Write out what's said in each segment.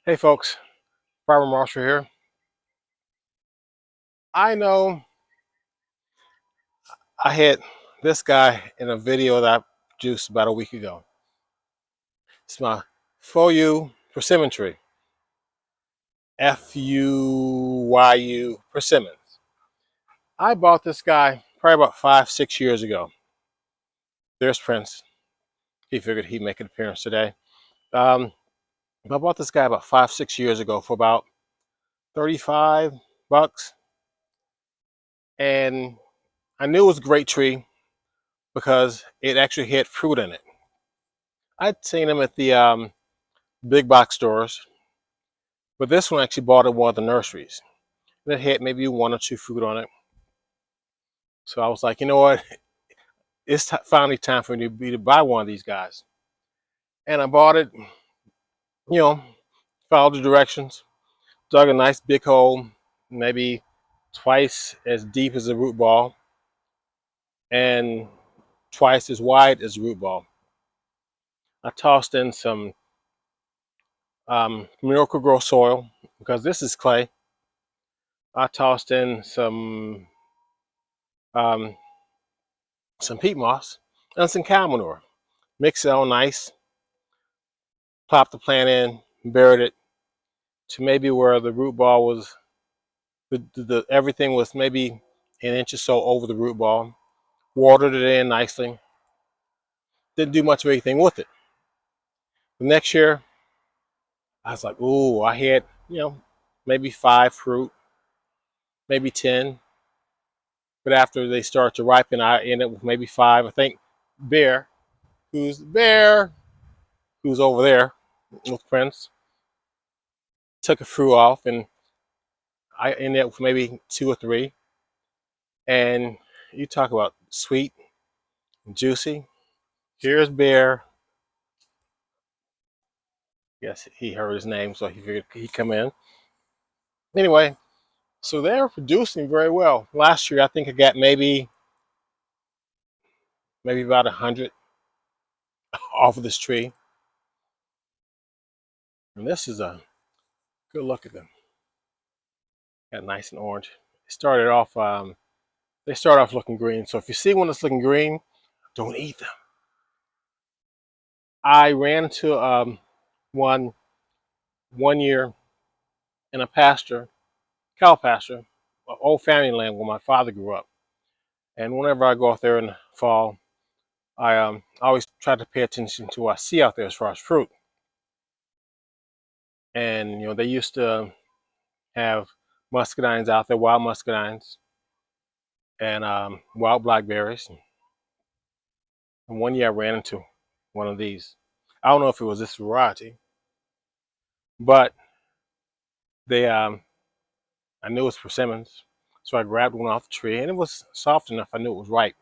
Hey folks, Farmer Marshall here. I know I had this guy in a video that I produced about a week ago. It's my Fuyu Persimmon tree. Fuyu Persimmons. I bought this guy probably about 5, 6 years ago. There's Prince. He figured he'd make an appearance today. Um, I bought this guy about 5, 6 years ago for about 35 bucks. And I knew it was a great tree because it actually had fruit in it. I'd seen them at the big box stores, but this one actually bought at one of the nurseries. And it had maybe one or two fruit on it. So I was like, you know what? It's finally time for me to buy one of these guys. And I bought it, you know, followed the directions, dug a nice big hole, maybe twice as deep as the root ball and twice as wide as the root ball. I tossed in some Miracle-Gro soil because this is clay. I tossed in um, some peat moss and some cow manure. Mix it all nice, plop the plant in, buried it to maybe where the root ball was, everything was maybe an inch or so over the root ball. Watered it in nicely. Didn't do much of anything with it. The next year, I was like, ooh, I had, maybe 5 fruit, maybe 10. But after they start to ripen, I ended up with maybe 5. I think Bear, who's over there with Prince, took a fruit off, and I ended up with maybe 2 or 3. And you talk about sweet and juicy. Here's Bear. Yes, he heard his name, so he figured he'd come in. Anyway, so they're producing very well. Last year, I think I got maybe about 100 off of this tree. And this is a good look at them. Got nice and orange. They start off looking green. So if you see one that's looking green, don't eat them. I ran into one year in a cow pasture, old family land where my father grew up. And whenever I go out there in the fall, I always try to pay attention to what I see out there as far as fruit. And they used to have muscadines out there, wild muscadines, and wild blackberries. And one year I ran into one of these. I don't know if it was this variety, but they I knew it was persimmons, so I grabbed one off the tree, and it was soft enough. I knew it was ripe,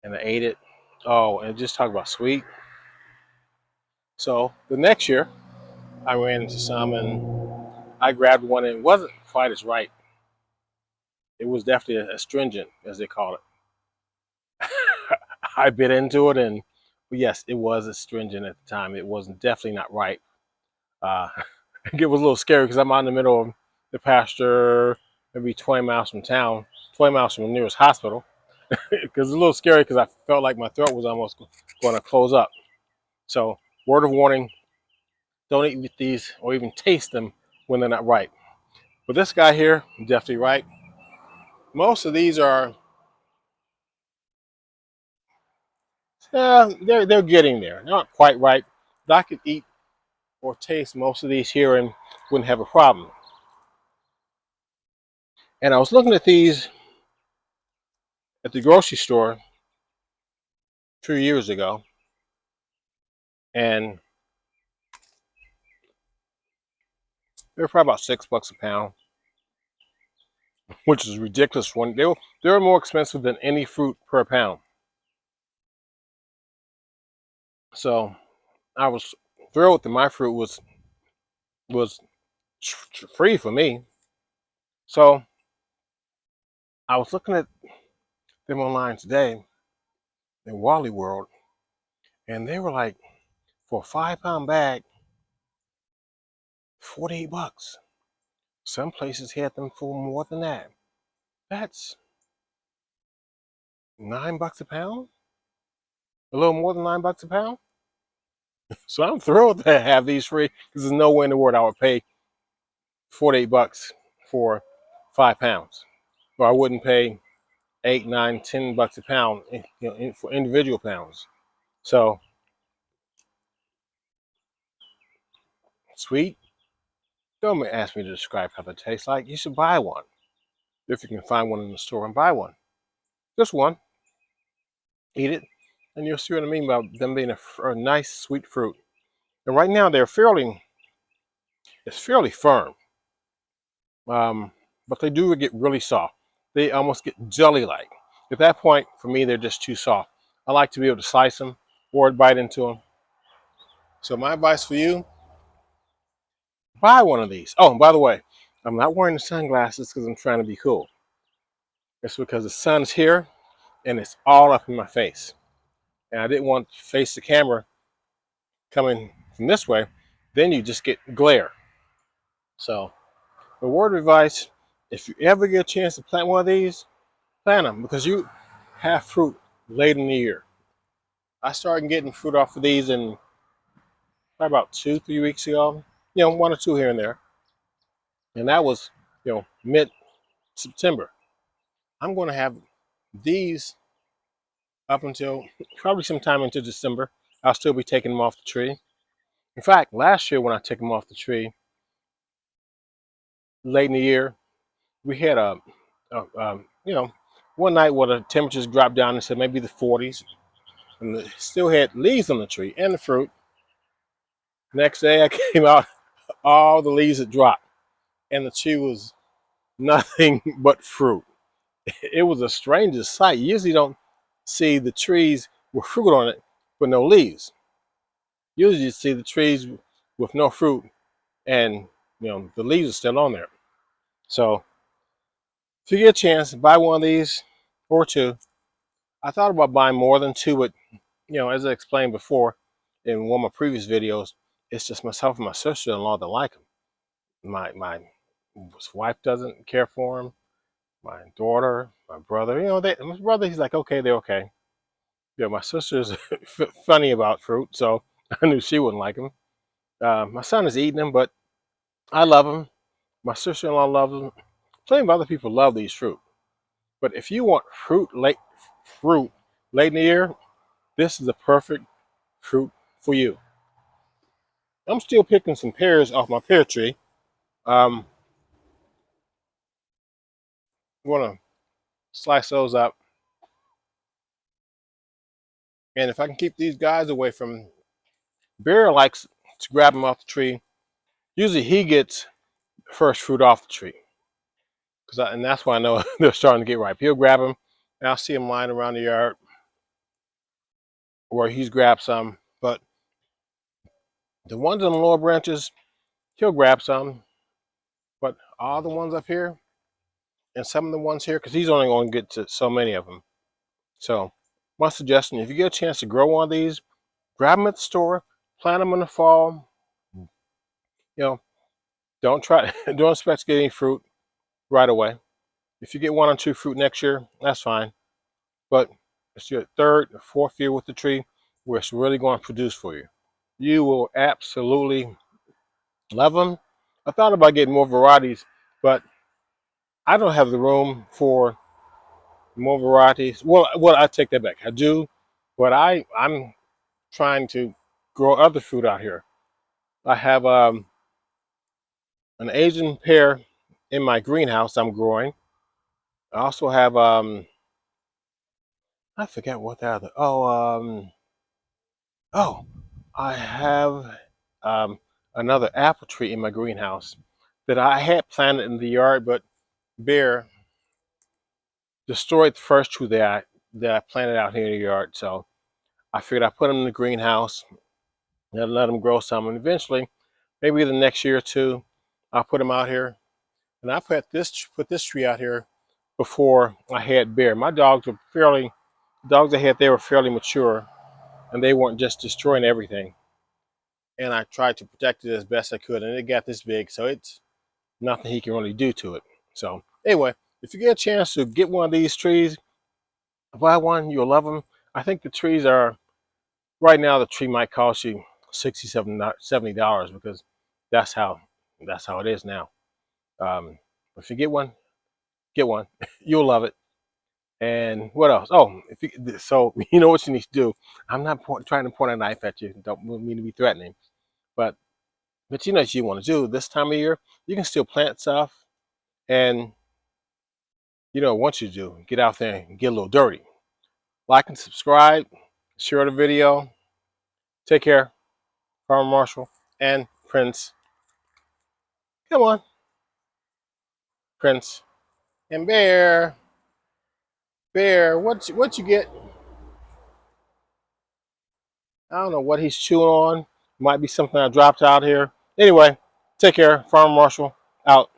and I ate it. Oh, and just talk about sweet. So the next year, I ran into some, and I grabbed one, and it wasn't quite as ripe. It was definitely astringent, as they call it. I bit into it, and yes, it was astringent at the time. It wasn't definitely not ripe. Uh, it was a little scary because I'm out in the middle of the pasture, maybe 20 miles from town, 20 miles from the nearest hospital. Because it's a little scary because I felt like my throat was almost going to close up. So, word of warning: don't eat these or even taste them when they're not ripe. But this guy here, definitely ripe. Most of these are, they're getting there. They're not quite ripe, but I could eat or taste most of these here and wouldn't have a problem. And I was looking at these at the grocery store 2 years ago, and they're probably about $6 a pound, which is ridiculous. They were more expensive than any fruit per pound. So I was thrilled that my fruit was free for me. So I was looking at them online today in Wally World, and they were like, for a 5 pound bag, 48 bucks. Some places had them for more than that. That's $9 a pound? A little more than $9 a pound? So I'm thrilled to have these free because there's no way in the world I would pay 48 bucks for 5 pounds. Or I wouldn't pay 8, 9, $10 a pound, for individual pounds. So sweet. Don't ask me to describe how they taste like. You should buy one if you can find one in the store and buy one. Just one. Eat it, and you'll see what I mean about them being a nice sweet fruit. And right now it's fairly firm, but they do get really soft. They almost get jelly-like. At that point, for me, they're just too soft. I like to be able to slice them or bite into them. So my advice for you: buy one of these. Oh, and by the way, I'm not wearing the sunglasses because I'm trying to be cool. It's because the sun's here and it's all up in my face. And I didn't want to face the camera coming from this way. Then you just get glare. So the word of advice, if you ever get a chance to plant one of these, plant them because you have fruit late in the year. I started getting fruit off of these in probably about 2, 3 weeks ago. 1 or 2 here and there. And that was, mid-September. I'm going to have these up until probably sometime into December. I'll still be taking them off the tree. In fact, last year when I took them off the tree, late in the year, we had one night where the temperatures dropped down and said maybe the 40s, and it still had leaves on the tree and the fruit. Next day I came out, all the leaves had dropped, and the tree was nothing but fruit. It was the strangest sight. You usually don't see the trees with fruit on it, but no leaves. Usually you see the trees with no fruit, and the leaves are still on there. So if you get a chance, buy one of these or two. I thought about buying more than two, but as I explained before in one of my previous videos, it's just myself and my sister-in-law that like them. My wife doesn't care for them. My daughter, my brother, my brother, he's like, okay, they're okay. My sister's funny about fruit, so I knew she wouldn't like them. My son is eating them, but I love them. My sister-in-law loves them. Plenty of other people love these fruit. But if you want fruit late in the year, this is the perfect fruit for you. I'm still picking some pears off my pear tree. I'm going to slice those up. And if I can keep these guys away from, Bear likes to grab them off the tree. Usually he gets first fruit off the tree. And that's why I know they're starting to get ripe. He'll grab them, and I'll see him lying around the yard where he's grabbed some. But the ones on the lower branches, he'll grab some. But all the ones up here, and some of the ones here, because he's only going to get to so many of them. So my suggestion, if you get a chance to grow one of these, grab them at the store, plant them in the fall. Don't expect to get any fruit right away. If you get 1 or 2 fruit next year, that's fine. But it's your 3rd or 4th year with the tree where it's really going to produce for you. You will absolutely love them. I thought about getting more varieties, but I don't have the room for more varieties. Well, I take that back. I do, but I'm trying to grow other fruit out here. I have an Asian pear in my greenhouse I'm growing. I also have I forget what the other. I have another apple tree in my greenhouse that I had planted in the yard, but Bear destroyed the first tree that I planted out here in the yard. So I figured I'd put them in the greenhouse and let them grow some, and eventually, maybe the next year or two, I'll put them out here. And I put this tree out here before I had Bear. My dogs I had, they were fairly mature, and they weren't just destroying everything. and I tried to protect it as best I could, and it got this big, so it's nothing he can really do to it. So anyway, if you get a chance to get one of these trees, buy one, you'll love them. I think the trees are, right now the tree might cost you $70 because that's how it is now. If you get one, you'll love it. And what else? Oh, so you know what you need to do. I'm not trying to point a knife at you. Don't mean to be threatening, but you know what you want to do this time of year. You can still plant stuff, and you know what you do. Get out there and get a little dirty. Like and subscribe. Share the video. Take care. Farmer Marshall and Prince. Come on, Prince and Bear. Bear, what you get? I don't know what he's chewing on. Might be something I dropped out here. Anyway, take care. Farmer Marshall out.